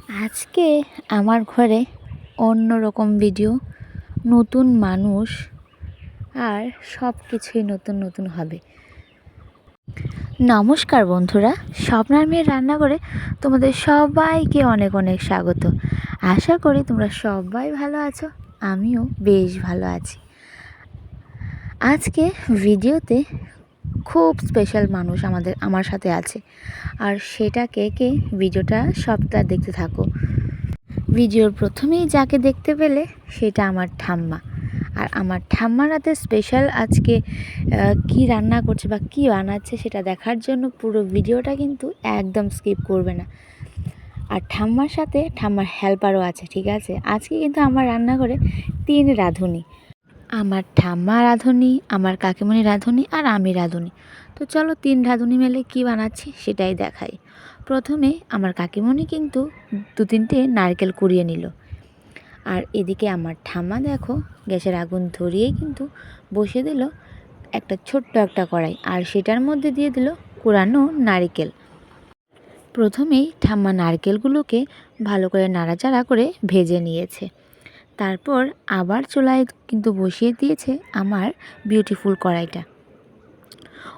আজকে আমার ঘরে অন্যরকম ভিডিও, নতুন মানুষ আর সব কিছুই নতুন নতুন হবে। নমস্কার বন্ধুরা, স্বপ্নার মেয়ের রান্নাঘরে তোমাদের সবাইকে অনেক অনেক স্বাগত। আশা করি তোমরা সবাই ভালো আছো, আমিও বেশ ভালো আছি। আজকে ভিডিওতে খুব স্পেশাল মানুষ আমার সাথে আছে, আর সেটা কে ভিডিওটা সবটা দেখতে থাকো। ভিডিওর প্রথমেই যাকে দেখতে পেলে সেটা আমার ঠাম্মা। আর আমার ঠাম্মার হাতে স্পেশাল আজকে কি রান্না করছে বা কি বানাচ্ছে সেটা দেখার জন্য পুরো ভিডিওটা কিন্তু একদম স্কিপ করবে না। আর ঠাম্মার সাথে ঠাম্মার হেল্পারও আছে, ঠিক আছে? আজকে কিন্তু আমার রান্নাঘরে 3 রাঁধুনি, আমার ঠাম্মা রাঁধুনি, আমার কাকিমণি রাঁধুনি আর আমি রাঁধুনি। তো চলো 3 রাঁধুনি মিলে কি বানাচ্ছি সেটাই দেখাই। প্রথমে আমার কাকিমণি কিন্তু 2-3টে নারকেল কুড়িয়ে নিল, আর এদিকে আমার ঠাম্মা দেখো গ্যাসের আগুন ধরিয়েই কিন্তু বসিয়ে দিল একটা ছোট্ট একটা কড়াই, আর সেটার মধ্যে দিয়ে দিল কুড়ানো নারকেল। প্রথমেই ঠাম্মা নারকেলগুলোকে ভালো করে নাড়াচাড়া করে ভেজে নিয়েছে। তারপর আবার চুলায় কিন্তু বসিয়ে দিয়েছে আমার বিউটিফুল কড়াইটা।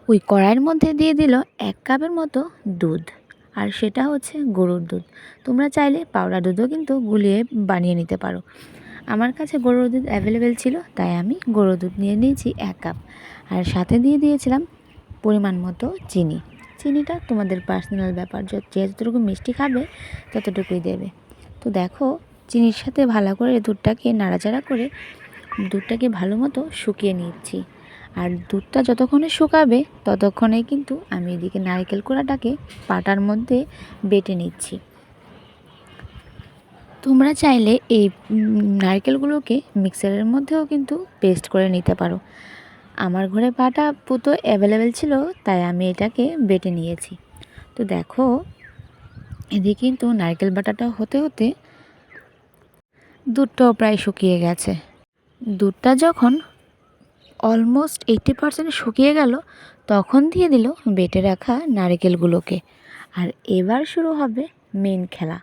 ওই কড়াইয়ের মধ্যে দিয়ে দিল 1 কাপের মতো দুধ, আর সেটা হচ্ছে গরুর দুধ। তোমরা চাইলে পাউডার দুধও কিন্তু গুলিয়ে বানিয়ে নিতে পারো। আমার কাছে গরুর দুধ অ্যাভেলেবেল ছিল, তাই আমি গরুর দুধ নিয়ে নিয়েছি 1 কাপ। আর সাথে দিয়ে দিয়েছিলাম পরিমাণ মতো চিনি। চিনিটা তোমাদের পার্সোনাল ব্যাপার, যতটুকু মিষ্টি খাবে ততটুকুই দেবে। তো দেখো চিনির সাথে ভালো করে দুধটাকে নাড়াচাড়া করে দুধটাকে ভালো মতো শুকিয়ে নিচ্ছি। আর দুধটা যতক্ষণে শুকাবে ততক্ষণে কিন্তু আমি এদিকে নারকেল কোড়াটাকে পাটার মধ্যে বেটে নিচ্ছি। তোমরা চাইলে এই নারকেলগুলোকে মিক্সারের মধ্যেও কিন্তু পেস্ট করে নিতে পারো। আমার ঘরে পাটা পুতো অ্যাভেলেবেল ছিল, তাই আমি এটাকে বেটে নিয়েছি। তো দেখো এদিকে কিন্তু নারকেল বাটাটা হতে হতে দুধটাও প্রায় শুকিয়ে গেছে। দুধটা যখন অলমোস্ট 80% শুকিয়ে গেল তখন দিয়ে দিল বেটে রাখা নারকেলগুলোকে। আর এবার শুরু হবে মেন খেলা।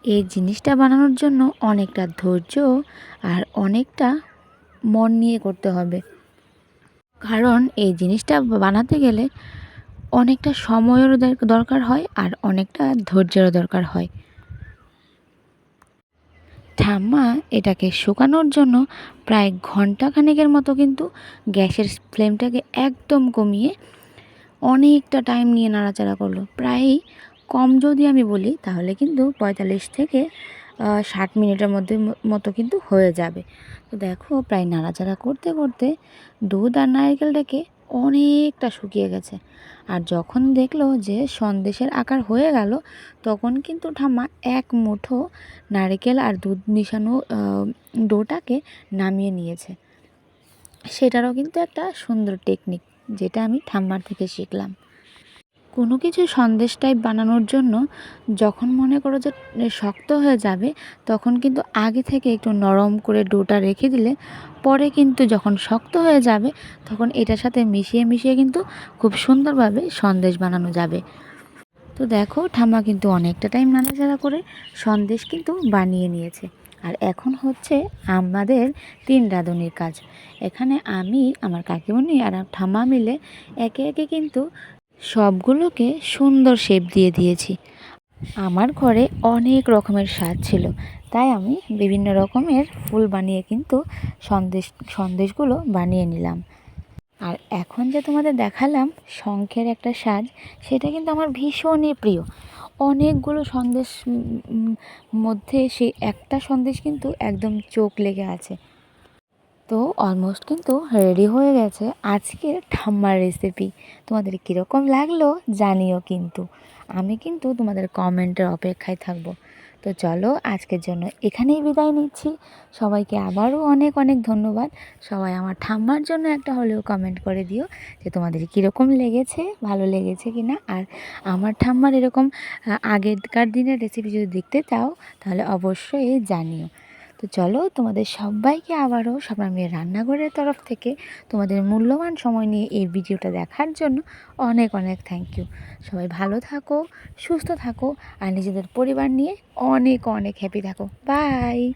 এই জিনিসটা বানানোর জন্য অনেকটা ধৈর্য আর অনেকটা মন নিয়ে করতে হবে, কারণ এই জিনিসটা বানাতে গেলে অনেকটা সময়েরও দরকার হয় আর অনেকটা ধৈর্যেরও দরকার হয়। ঠাম্মা এটাকে শুকানোর জন্য প্রায় ঘন্টাখানেকের মতো কিন্তু গ্যাসের ফ্লেমটাকে একদম কমিয়ে অনেকটা টাইম নিয়ে নাড়াচাড়া করলো। প্রায় কম যদি আমি বলি তাহলে কিন্তু 45 থেকে 60 মিনিটের মতো কিন্তু হয়ে যাবে। তো দেখো প্রায় নাড়াচাড়া করতে করতে দুধ আর নারকেলটাকে অনেকটা শুকিয়ে গেছে। আর যখন দেখলো যে সন্দেশের আকার হয়ে গেল তখন কিন্তু ঠাম্মা 1 মুঠো নারকেল আর দুধ মিশানো ডোটাকে নামিয়ে নিয়েছে। সেটারও কিন্তু একটা সুন্দর টেকনিক, যেটা আমি ঠাম্মার থেকে শিখলাম। কোনো কিছু সন্দেশ টাইপ বানানোর জন্য যখন মনে করো যে শক্ত হয়ে যাবে তখন কিন্তু আগে থেকে একটু নরম করে ডোটা রেখে দিলে পরে কিন্তু যখন শক্ত হয়ে যাবে তখন এটার সাথে মিশিয়ে মিশিয়ে কিন্তু খুব সুন্দরভাবে সন্দেশ বানানো যাবে। তো দেখো ঠাম্মা কিন্তু অনেকটা টাইম নাড়াচাড়া করে সন্দেশ কিন্তু বানিয়ে নিয়েছে। আর এখন হচ্ছে আমাদের 3 রাঁধুনির কাজ। এখানে আমি, আমার কাকিমণি আর ঠাম্মা মিলে একে একে কিন্তু সবগুলোকে সুন্দর শেপ দিয়ে দিয়েছি। আমার ঘরে অনেক রকমের স্বাদ ছিল, তাই আমি বিভিন্ন রকমের ফুল বানিয়ে কিন্তু সন্দেশগুলো বানিয়ে নিলাম। আর এখন যে তোমাদের দেখালাম শঙ্খের একটা সাজ, সেটা কিন্তু আমার ভীষণই প্রিয়। অনেকগুলো সন্দেশ মধ্যে সেই একটা সন্দেশ কিন্তু একদম চোখ লেগে আছে। তো অলমোস্ট কিন্তু রেডি হয়ে গেছে আজকের ঠাম্মার রেসিপি। তোমাদের কীরকম লাগলো জানিও, কিন্তু আমি কিন্তু তোমাদের কমেন্টের অপেক্ষায় থাকবো। তো চলো আজকের জন্য এখানেই বিদায় নিচ্ছি। সবাইকে আবারও অনেক অনেক ধন্যবাদ। সবাই আমার ঠাম্মার জন্য একটা হলেও কমেন্ট করে দিও যে তোমাদের কীরকম লেগেছে, ভালো লেগেছে কি না। আর আমার ঠাম্মার এরকম আগেকার দিনের রেসিপি যদি দেখতে চাও তাহলে অবশ্যই জানিও। তো চলো, তোমাদের সবাইকে আবারও স্বপ্না মেয়ের রান্নাঘরের তরফ থেকে তোমাদের মূল্যবান সময় নিয়ে এই ভিডিওটা দেখার জন্য অনেক অনেক থ্যাংক ইউ। সবাই ভালো থাকো, সুস্থ থাকো, আর নিজেদের পরিবার নিয়ে অনেক অনেক হ্যাপি থাকো। বাই।